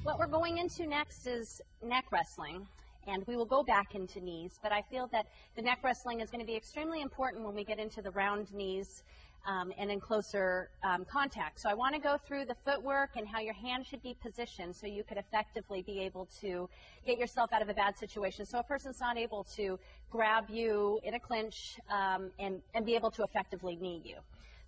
What we're going into next is neck wrestling, and we will go back into knees, but I feel that the neck wrestling is going to be extremely important when we get into the round knees and in closer contact. So I want to go through the footwork and how your hand should be positioned so you could effectively be able to get yourself out of a bad situation. So a person's not able to grab you in a clinch and be able to effectively knee you.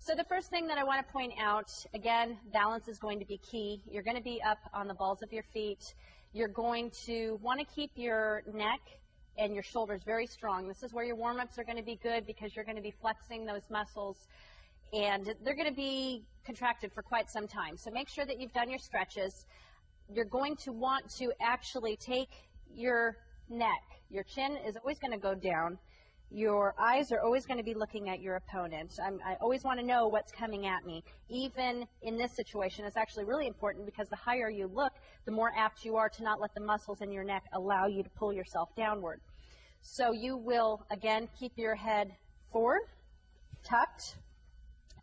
So the first thing that I want to point out, again, balance is going to be key. You're going to be up on the balls of your feet. You're going to want to keep your neck and your shoulders very strong. This is where your warm-ups are going to be good because you're going to be flexing those muscles, and they're going to be contracted for quite some time. So make sure that you've done your stretches. You're going to want to actually take your neck. Your chin is always going to go down. Your eyes are always going to be looking at your opponent. I always want to know what's coming at me. Even in this situation, it's actually really important because the higher you look, the more apt you are to not let the muscles in your neck allow you to pull yourself downward. So you will, again, keep your head forward, tucked,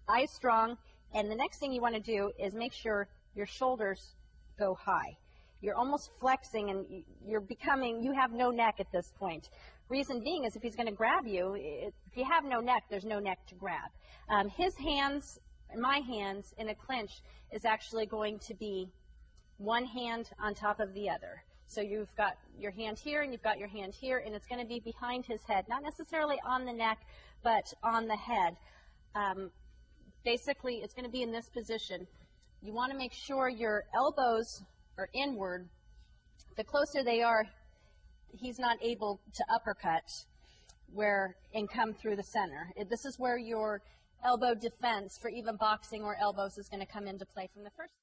eyes strong, and the next thing you want to do is make sure your shoulders go high. You're almost flexing and you have no neck at this point. Reason being is if he's going to grab you, if you have no neck, there's no neck to grab. His hands, my hands in a clinch is actually going to be one hand on top of the other. So you've got your hand here and you've got your hand here, and it's going to be behind his head, not necessarily on the neck, but on the head. Basically, it's going to be in this position. You want to make sure your elbows are inward. The closer they are, he's not able to uppercut and come through the center. This is where your elbow defense for even boxing or elbows is going to come into play from the first.